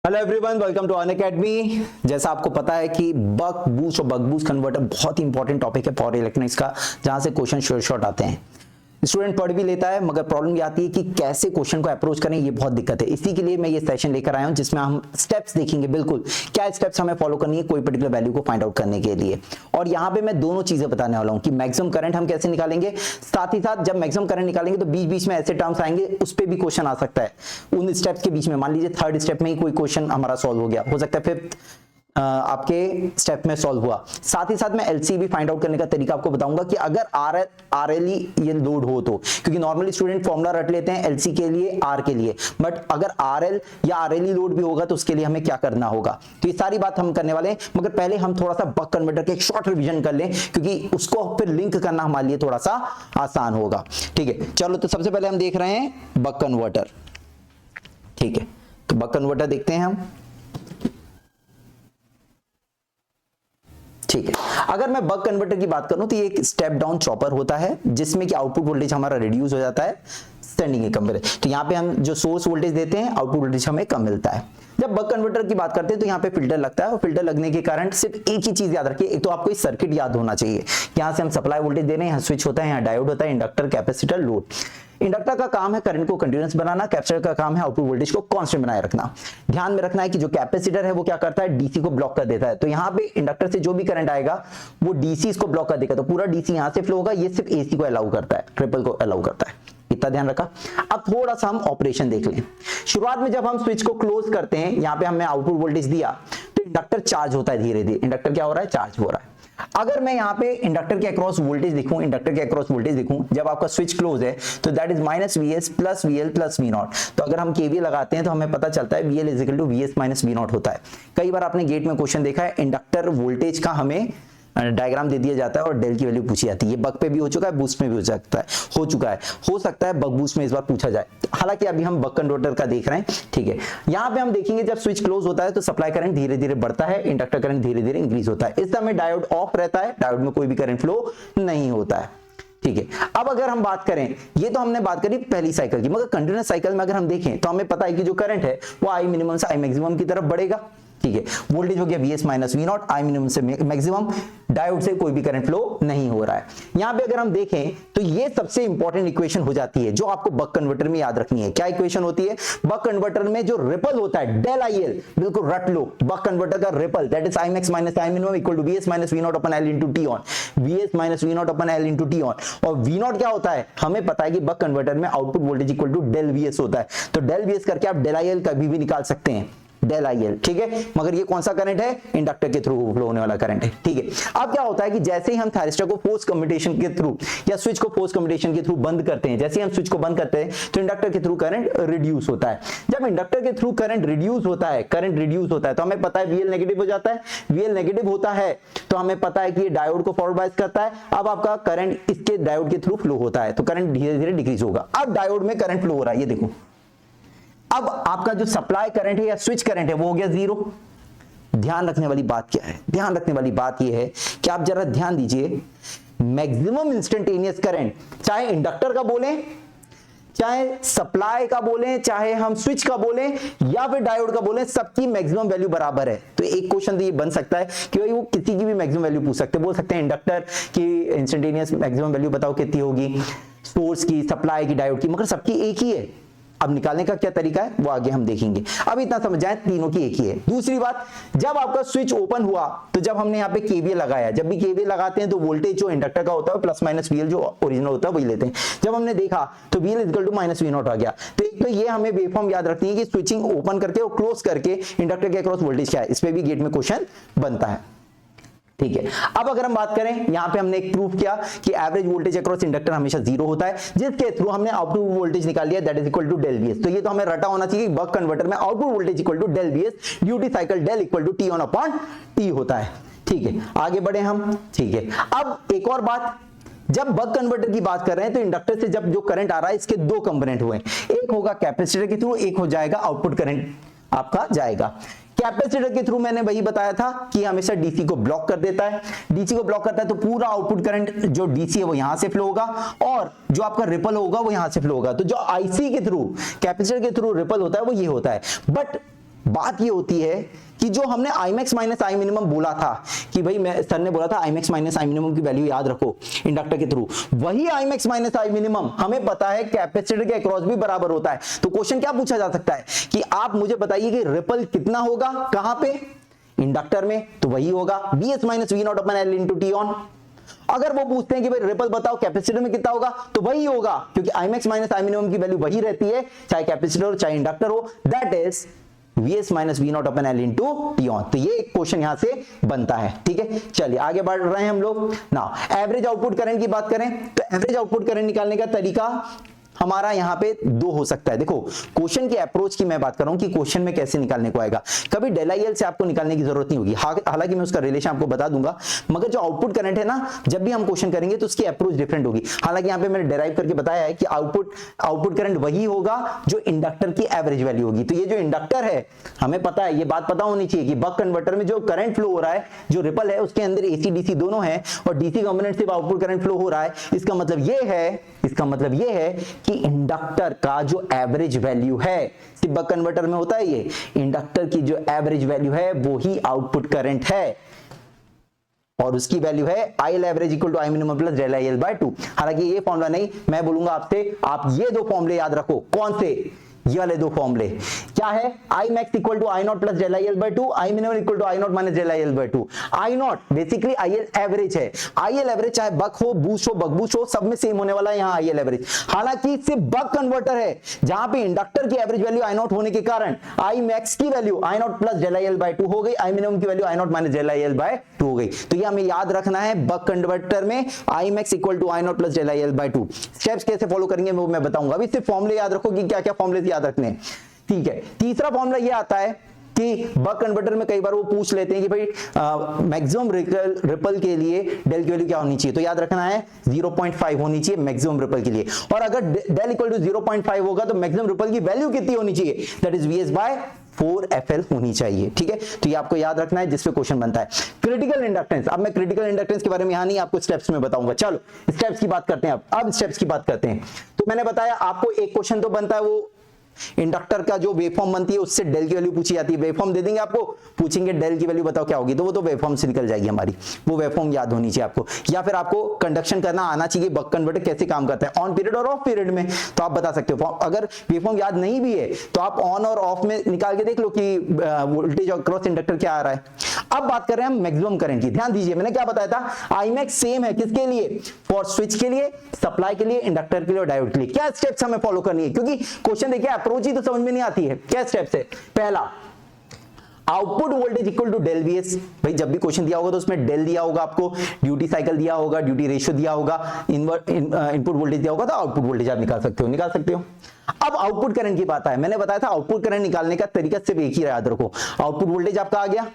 Hello everyone, welcome to Unacademy. जैसा आपको पता है कि बक बूस्ट और बक बूस्ट कन्वर्टर बहुत ही इंपॉर्टेंट टॉपिक है फॉर इलेक्ट्रॉनिक्स का, जहां से क्वेश्चन शॉर्ट आते हैं। स्टूडेंट पढ़ भी लेता है, मगर प्रॉब्लम ये आती है कि कैसे क्वेश्चन को अप्रोच करें, ये बहुत दिक्कत है। इसी के लिए मैं ये सेशन लेकर आया हूं जिसमें हम स्टेप्स देखेंगे, बिल्कुल क्या स्टेप्स हमें फॉलो करनी है कोई पर्टिकुलर वैल्यू को फाइंड आउट करने के लिए। और यहाँ पे मैं दोनों चीजें बताने वाला हूँ कि मैक्सिमम करंट हम कैसे निकालेंगे, साथ ही साथ जब मैक्सिमम करंट निकालेंगे तो बीच बीच में ऐसे टर्म्स आएंगे, उस पर भी क्वेश्चन आ सकता है उन स्टेप्स के बीच में। मान लीजिए थर्ड स्टेप में ही कोई क्वेश्चन हमारा सॉल्व हो गया, हो सकता है फिफ्थ आपके स्टेप में सॉल्व हुआ। साथ ही साथ मैं एलसी भी फाइंड आउट करने का तरीका आपको बताऊंगा कि अगर आरएलई ये लोड हो तो, क्योंकि नॉर्मली स्टूडेंट फॉर्मूला रट लेते हैं एलसी के लिए, आर के लिए, बट अगर आरएल या आरएलई लोड भी होगा तो उसके लिए हमें क्या करना होगा। तो ये सारी बात हम करने वाले हैं, मगर पहले हम थोड़ा सा बक कन्वर्टर के एक शॉर्ट रिवीजन कर लें, क्योंकि उसको फिर लिंक करना हमारे लिए थोड़ा सा आसान होगा। ठीक है, चलो तो सबसे पहले हम देख रहे हैं बक कन्वर्टर। ठीक है, तो बक कन्वर्टर देखते हैं हम। ठीक है, अगर मैं बक कन्वर्टर की बात करूं तो ये एक स्टेप डाउन चॉपर होता है जिसमें कि आउटपुट वोल्टेज हमारा रिड्यूस हो जाता है स्टैंडिंग के कंपैरिजन। तो यहाँ पे हम जो सोर्स वोल्टेज देते हैं, आउटपुट वोल्टेज हमें कम मिलता है। जब बक कन्वर्टर की बात करते हैं तो यहाँ पे फिल्टर लगता है, और फिल्टर लगने के कारण सिर्फ एक ही चीज याद रखिए, एक तो आपको इस सर्किट याद होना चाहिए। यहाँ से हम सप्लाई वोल्टेज दे रहे हैं, यहाँ स्विच होता है, यहाँ डायोड होता है, इंडक्टर, कैपेसिटर, लोड। इंडक्टर का काम है करंट को कंटीन्यूअस बनाना, कैपेसिटर का काम है आउटपुट वोल्टेज को कांस्टेंट बनाए रखना। ध्यान में रखना है कि जो कैपेसिटर है वो क्या करता है, डीसी को ब्लॉक कर देता है। तो यहाँ पे इंडक्टर से जो भी करंट आएगा वो डीसी इसको ब्लॉक कर देगा, तो पूरा डीसी यहाँ से फ्लो होगा, ये सिर्फ एसी को अलाउ करता है, ट्रिपल को अलाउ करता है। इतना ध्यान रखा। अब थोड़ा सा हम ऑपरेशन देख लें। शुरुआत में जब हम स्विच को क्लोज करते हैं, यहाँ पे हमने आउटपुट वोल्टेज दिया तो इंडक्टर चार्ज होता है धीरे धीरे। इंडक्टर क्या हो रहा है, चार्ज हो रहा है। अगर मैं यहाँ पे इंडक्टर के अक्रॉस वोल्टेज दिखूं, इंडक्टर के अक्रॉस वोल्टेज दिखूं, जब आपका स्विच क्लोज है तो that is minus VS plus VL plus V naught. तो अगर हम केवीएल लगाते हैं तो हमें पता चलता है VL is equal to VS minus V naught होता है। कई बार आपने गेट में क्वेश्चन देखा है, इंडक्टर वोल्टेज का हमें डायग्राम दे दिया जाता है और डेल की वैल्यू पूछी जाती है। बक पे भी हो चुका है, बूस्ट में भी हो सकता है, हो सकता है बक बूस्ट में इस बार पूछा जाए। हालांकि अभी हम बक कन्वर्टर का देख रहे हैं। ठीक है, यहाँ पे हम देखेंगे जब स्विच क्लोज होता है तो सप्लाई करंट धीरे धीरे बढ़ता है, इंडक्टर करंट धीरे धीरे इंक्रीज होता है। इस समय डायोड ऑफ रहता है, डायोड में कोई भी करंट फ्लो नहीं होता है। ठीक है, अब अगर हम बात करें, ये तो हमने बात करी पहली साइकिल की, मगर कंटीन्यूअस साइकिल में अगर हम देखें तो हमें पता है कि जो करंट है वो आई मिनिमम से आई मैक्सिमम की तरफ बढ़ेगा। ठीक है, वोल्टेज हो गया VS minus V naught, I minimum से मैक्सिमम, डायोड से कोई भी करंट फ्लो नहीं हो रहा है। यहां पे अगर हम देखें तो ये सबसे इंपॉर्टेंट इक्वेशन हो जाती है जो आपको बक कन्वर्टर में याद रखनी है। क्या इक्वेशन होती है, बक कन्वर्टर में जो रिपल होता है डेल आईएल, बिल्कुल रट लो, बक कन्वर्टर का ripple that is I max minus I minimum equal to VS minus V naught upon L into T on, VS minus V naught upon L into T on. और V naught क्या होता है, हमें पता है कि buck converter में output voltage equal to del VS होता है। तो डेल वीएस करके आप डेल आईएल कभी भी निकाल सकते हैं, डेल आईएल। ठीक है, मगर ये कौन सा करंट है, इंडक्टर के थ्रू फ्लो होने वाला करंट है। ठीक है, अब क्या होता है कि जैसे ही हम थायरिस्टर को फोर्स कम्यूटेशन के थ्रू या स्विच को फोर्स कम्यूटेशन के थ्रू बंद करते हैं, जैसे ही हम स्विच को बंद करते हैं तो इंडक्टर के थ्रू करंट रिड्यूस होता है। जब इंडक्टर के थ्रू करंट रिड्यूस होता है तो हमें पता है वीएल नेगेटिव हो जाता है। वीएल नेगेटिव होता है तो हमें पता है कि ये डायोड को फॉरवर्ड बायस करता है। अब आपका करंट इसके डायोड के थ्रू फ्लो होता है तो करंट धीरे धीरे डिक्रीज होगा। अब डायोड में करंट फ्लो हो रहा है, ये देखो। अब आपका जो सप्लाई करंट है या स्विच करंट है वो हो गया जीरो। ध्यान रखने वाली बात क्या है, ध्यान रखने वाली बात ये है कि आप जरा ध्यान दीजिए, मैक्सिमम इंस्टेंटेनियस करंट, चाहे इंडक्टर का बोलें, चाहे सप्लाई का बोलें, चाहे हम स्विच का बोलें या फिर डायोड का बोलें, सबकी मैक्सिमम वैल्यू बराबर है। तो एक क्वेश्चन तो ये बन सकता है कि भाई वो किसी की भी मैक्सिमम वैल्यू पूछ सकते हैं, बोल सकते हैं इंडक्टर की इंस्टेंटेनियस मैक्सिमम वैल्यू बताओ कितनी होगी, सोर्स की, सप्लाई की, डायोड की, मगर सबकी एक ही है। अब निकालने का क्या तरीका है वो आगे हम देखेंगे, अब इतना समझ जाए तीनों की एक ही है। दूसरी बात, जब आपका स्विच ओपन हुआ तो जब हमने यहाँ पे केवीएल लगाया, जब भी केवीएल लगाते हैं तो वोल्टेज जो इंडक्टर का होता है प्लस माइनस वीएल जो ओरिजिनल होता है वही लेते हैं। जब हमने देखा तो VL is equal to minus V naught आ गया। तो एक तो ये हमें वेवफॉर्म याद रखनी है कि स्विचिंग ओपन करके और क्लोज करके इंडक्टर के अक्रॉस वोल्टेज क्या है, इस पे भी गेट में क्वेश्चन बनता है। ठीक है, अब अगर हम बात करें, यहां पे हमने एक प्रूफ किया कि एवरेज वोल्टेज अक्रॉस इंडक्टर हमेशा जीरो होता है, जिसके थ्रू हमने आउटपुट वोल्टेज निकाल लिया that is equal to del VS. तो ये तो हमें रटा होना चाहिए कि बक कन्वर्टर में output voltage equal to del VS, duty cycle del equal to T on upon T होता है। ठीक है, आगे बढ़े हम। ठीक है, अब एक और बात, जब बक कन्वर्टर की बात कर रहे हैं तो इंडक्टर से जब जो करंट आ रहा है इसके दो कंपोनेंट हुए, एक होगा कैपेसिटर के थ्रू, एक हो जाएगा आउटपुट करंट आपका जाएगा। कैपेसिटर के थ्रू मैंने वही बताया था कि हमेशा डीसी को ब्लॉक कर देता है, डीसी को ब्लॉक करता है तो पूरा आउटपुट करंट जो डीसी है वो यहां से फ्लो होगा और जो आपका रिपल होगा वो यहां से फ्लो होगा। तो जो आईसी के थ्रू, कैपेसिटर के थ्रू रिपल होता है वो ये होता है। बट बात ये होती है कि जो हमने आई मैक्स माइनस आई मिनिमम बोला था कि भाई सर ने बोला था आई मैक्स माइनस आई मिनिमम की वैल्यू याद रखो इंडक्टर के थ्रू, वही आई मैक्स माइनस आई मिनिमम हमें पता है कैपेसिटर के अक्रॉस भी बराबर होता है। तो क्वेश्चन क्या पूछा जा सकता है कि आप मुझे बताइए कि रिपल कितना होगा, कहां पे, इंडक्टर में, तो वही होगा Vs minus V naught upon L into T on. अगर वो पूछते हैं कि भाई रिपल बताओ कैपेसिटर में कितना होगा, तो वही होगा क्योंकि I max minus I minimum की वैल्यू वही रहती है चाहे कैपेसिटर हो चाहे इंडक्टर हो, that is Vs minus V naught upon L into T on. तो ये क्वेश्चन यहां से बनता है। ठीक है, चलिए आगे बढ़ रहे हैं हम लोग। नाउ एवरेज आउटपुट करंट की बात करें तो एवरेज आउटपुट करंट निकालने का तरीका हमारा यहां पे दो हो सकता है। देखो क्वेश्चन की अप्रोच की मैं बात कर रहा हूं कि क्वेश्चन में कैसे निकालने को आएगा। कभी डेल आई एल से आपको निकालने की जरूरत नहीं होगी, हालांकि मैं उसका रिलेशन आपको बता दूंगा, मगर जो आउटपुट करंट है ना, जब भी हम क्वेश्चन करेंगे तो उसकी अप्रोच डिफरेंट होगी। हालांकि यहां पे मैंने डेराइव करके बताया है कि आउटपुट करंट वही होगा जो इंडक्टर की एवरेज वैल्यू होगी। तो ये जो इंडक्टर है हमें पता है, ये बात पता होनी चाहिए कि बक कन्वर्टर में जो करंट फ्लो हो रहा है, जो रिपल है उसके अंदर एसी डीसी दोनों है और डीसी कंपोनेंट से आउटपुट करंट फ्लो हो रहा है। इसका मतलब ये है कि इंडक्टर का जो एवरेज वैल्यू है, सिर्फ बक कन्वर्टर में होता है ये, इंडक्टर की जो एवरेज वैल्यू है वो ही आउटपुट करंट है और उसकी वैल्यू है IL average equal to I minimum plus del IL by 2। हालांकि ये फॉर्मूला नहीं, मैं बोलूंगा आपसे आप ये दो फॉर्मूले याद रखो। कौन से? ये वाले दो फॉर्मूले क्या है, I max equal to I naught plus del I L by 2, I minimum equal to I naught minus del I L by 2। I naught basically I L average है, आई एल एवरेज चाहे बक हो, boost हो, buck boost हो, सब में same होने वाला है यहाँ आई एल एवरेज। हालांकि सिर्फ बक कन्वर्टर है जहां पे इंडक्टर की एवरेज वैल्यू आई नॉट होने के कारण आई मैक्स की value I naught plus del I L by 2 हो गई, आई मिनिमम की value I naught minus del I L by 2 हो गई। तो ये हमें याद रखना है, बक कन्वर्टर में I max equal to I naught plus del I L by 2। Steps कैसे फॉलो करेंगे वो मैं बताऊंगा, अभी सिर्फ फॉर्मूले याद रखो कि क्या क्या फॉर्मूले याद रखने हैं। ठीक है, तीसरा फॉर्मूला ये आता है कि बक कन्वर्टर में कई बार वो पूछ लेते हैं कि भाई मैक्सिमम रिपल के लिए डेल की वैल्यू क्या होनी चाहिए, तो याद रखना है 0.5 होनी चाहिए मैक्सिमम रिपल के लिए। और अगर डेल इक्वल टू 0.5 होगा तो मैक्सिमम रिपल की वैल्यू कितनी होनी चाहिए, that is Vs bye 4FL होनी चाहिए। ठीक है, तो ये आपको याद रखना है जिसपे क्वेश्चन बनता है। क्रिटिकल इंडक्टेंस, अब मैं क्रिटिकल इंडक्टेंस के बारे में यहां नहीं आपको स्टेप्स में बताऊंगा। चलो स्टेप्स की बात करते हैं, अब स्टेप्स की बात करते हैं। तो मैंने बताया आपको एक क्वेश्चन तो बनता है, वो इंडक्टर का जो वेवफॉर्म बनती है उससे डेल की वैल्यू पूछी जाती है। वेवफॉर्म दे देंगे आपको, पूछेंगे डेल की वैल्यू बताओ क्या होगी, तो वो तो वेवफॉर्म से निकल जाएगी हमारी, वो वेवफॉर्म याद होनी चाहिए आपको। या फिर आपको कंडक्शन करना आना चाहिए, बक कन्वर्टर कैसे काम करता है ऑन पीरियड और ऑफ पीरियड में, तो आप बता सकते हो। अगर वेवफॉर्म याद नहीं भी है तो आप ऑन और ऑफ में निकाल के देख लो कि वोल्टेज अक्रॉस इंडक्टर क्या आ रहा है। अब बात कर रहे हैं हम मैक्सिमम करंट की। ध्यान दीजिए मैंने क्या बताया था, आई मैक्स सेम है किसके लिए, फॉर स्विच के लिए, सप्लाई के लिए, इंडक्टर के लिए और डायोड के लिए। क्या स्टेप्स हमें फॉलो करनी है, क्योंकि क्वेश्चन देखिए अप्रोच ही तो समझ में नहीं आती है। क्या स्टेप्स है, पहला output voltage equal to del VS. भाई जब भी क्वेश्चन दिया होगा तो उसमें डेल दिया होगा, आपको ड्यूटी साइकिल दिया होगा, ड्यूटी रेशियो दिया होगा, इनपुट वोल्टेज दिया होगा, तो आउटपुट वोल्टेज आप निकाल सकते हो। अब आउटपुट करंट की बात है, मैंने बताया था आउटपुट करंट निकालने का तरीका सिर्फ एक ही याद रखो, आउटपुट वोल्टेज आपका आ गया।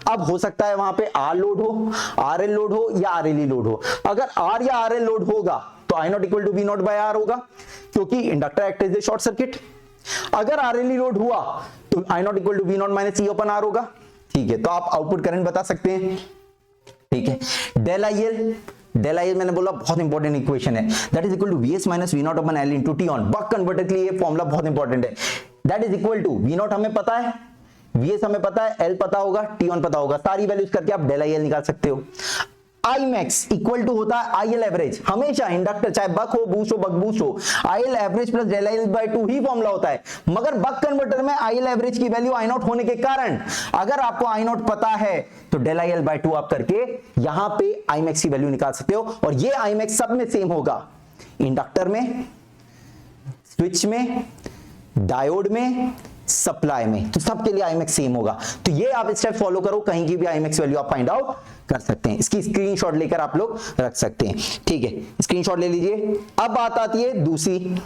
अब हो सकता है वहां पे आर लोड हो, आरएल लोड हो या आरएलई लोड हो। अगर आर या आरएल लोड होगा तो I naught equal to V naught by R होगा, क्योंकि inductor act as a short circuit. अगर आरएलई लोड हुआ तो I naught equal to V naught minus E upon R होगा। ठीक है, तो आप आउटपुट करंट बता सकते हैं। ठीक है, डेल आईएल मैंने बोला बहुत इंपॉर्टेंट इक्वेशन है, that is equal to VS minus V naught upon L into T on. Buck converter के लिए ये फॉर्मूला बहुत इंपॉर्टेंट है, that is equal to V naught हमें पता है, वीएस हमें पता है, एल पता होगा, टी ऑन पता होगा, सारी वैल्यूज करके आप डेल आईएल निकाल सकते हो। आई मैक्स इक्वल टू होता है आईएल एवरेज, हमेशा इंडक्टर चाहे बक हो, बूस्ट हो, बक बूस्ट हो, IL average plus del IL by 2 ही फॉर्मूला होता है। मगर बक कन्वर्टर में आईएल एवरेज की वैल्यू आई नॉट होने के कारण अगर आपको आई नॉट पता है तो डेल आईएल बाय 2 आप करके यहां पे आई मैक्स की वैल्यू निकाल सकते हो। और ये आई मैक्स सब में सेम होगा, इंडक्टर में, स्विच में, डायोड में, सप्लाई में, तो सबके लिए आई मैक्स सेम होगा। तो ये आप स्टेप फॉलो करो, कहीं की भी आई मैक्स वैल्यू आप फाइंड आउट कर सकते हैं। इसकी स्क्रीनशॉट लेकर आप लोग रख सकते हैं। ठीक है, स्क्रीनशॉट ले लीजिए। अब बात आती है दूसरी,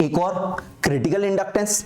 एक और क्रिटिकल इंडक्टेंस।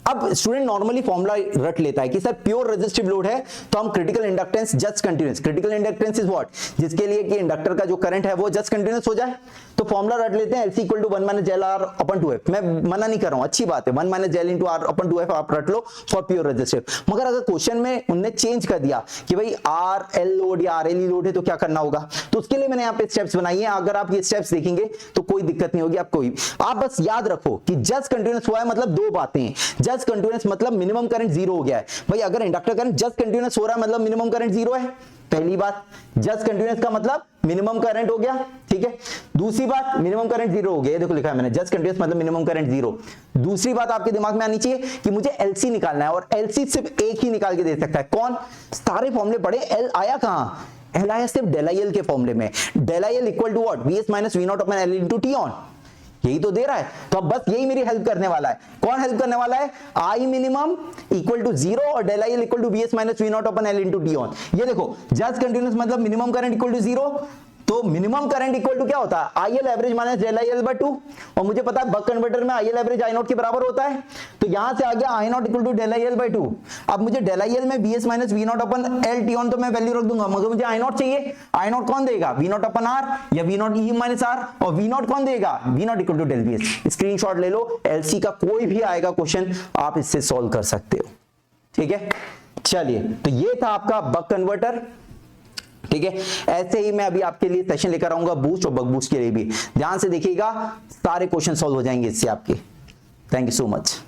अब स्टूडेंट नॉर्मली फॉर्मूला रट लेता है कि सर प्योर रेजिस्टिव लोड है तो हम critical inductance just continuous, critical inductance is what, जिसके लिए कि इंडक्टर का जो करंट है वो जस्ट कंटीन्यूअस हो जाए, तो फॉर्मूला रट लेते हैं LC equal to 1 minus del R upon 2F। मैं मना नहीं कर रहा हूं, अच्छी बात है, 1 minus del into R upon 2F आप रट लो फॉर प्योर रेजिस्टिव। मगर अगर क्वेश्चन में उन्होंने चेंज कर दिया कि भाई आर एल लोड या RLE लोड है तो क्या करना होगा, तो उसके लिए मैंने यहाँ पे स्टेप्स बनाई है। अगर आप ये स्टेप्स देखेंगे तो कोई दिक्कत नहीं होगी आपको। आप बस याद रखो कि जस्ट कंटीन्यूअस हुआ है मतलब दो बातें, जस्ट जस्ट कंटिन्यूअस मतलब मिनिमम करंट जीरो हो गया है। भाई अगर इंडक्टर करंट जस्ट कंटिन्यूअस हो रहा है मतलब मिनिमम करंट जीरो है, पहली बात। जस्ट कंटिन्यूअस का मतलब मिनिमम करंट हो गया, ठीक है। दूसरी बात मिनिमम करंट जीरो हो गया, देखो लिखा है मैंने, जस्ट कंटिन्यूअस मतलब मिनिमम करंट जीरो। दूसरी बात आपके दिमाग में आनी चाहिए कि मुझे एलसी निकालना है, और एलसी सिर्फ एक ही निकाल के दे सकता है, कौन? सारे फॉर्मूले पढ़े, एल आया कहां? एल आया सिर्फ डेल आई एल के फॉर्मूले में। Del I L equal to what? VS minus V naught upon L into T on, यही तो दे रहा है। तो अब बस यही मेरी हेल्प करने वाला है। कौन हेल्प करने वाला है? I minimum equal to zero और del I L equal to V S minus V naught upon L into T on. ये देखो जस्ट कंटिन्यूअस मतलब minimum current equal to zero, तो मिनिमम करंट इक्वल टू क्या होता है? I L average minus del I L by 2, और मुझे पता है बक कन्वर्टर में I L average I naught के बराबर होता है, तो यहां से आ गया I naught equal to del I L by 2। अब मुझे डेल आई एल में V S minus V naught upon L T on तो मैं वैल्यू रख दूंगा, मगर मुझे आई नॉट चाहिए। आई नॉट कौन देगा? वी नॉट अपन आर या V naught E minus R, और वी नॉट कौन देगा? V naught equal to del V S. Screenshot ले लो, एलसी का कोई भी आएगा क्वेश्चन आप इससे सॉल्व कर सकते हो, ठीक है। चलिए, तो ये था आपका बक कन्वर्टर, ठीक है। ऐसे ही मैं अभी आपके लिए सेशन लेकर आऊंगा बूस्ट और बक बूस्ट के लिए भी, ध्यान से देखिएगा, सारे क्वेश्चन सॉल्व हो जाएंगे इससे आपके। Thank you so much.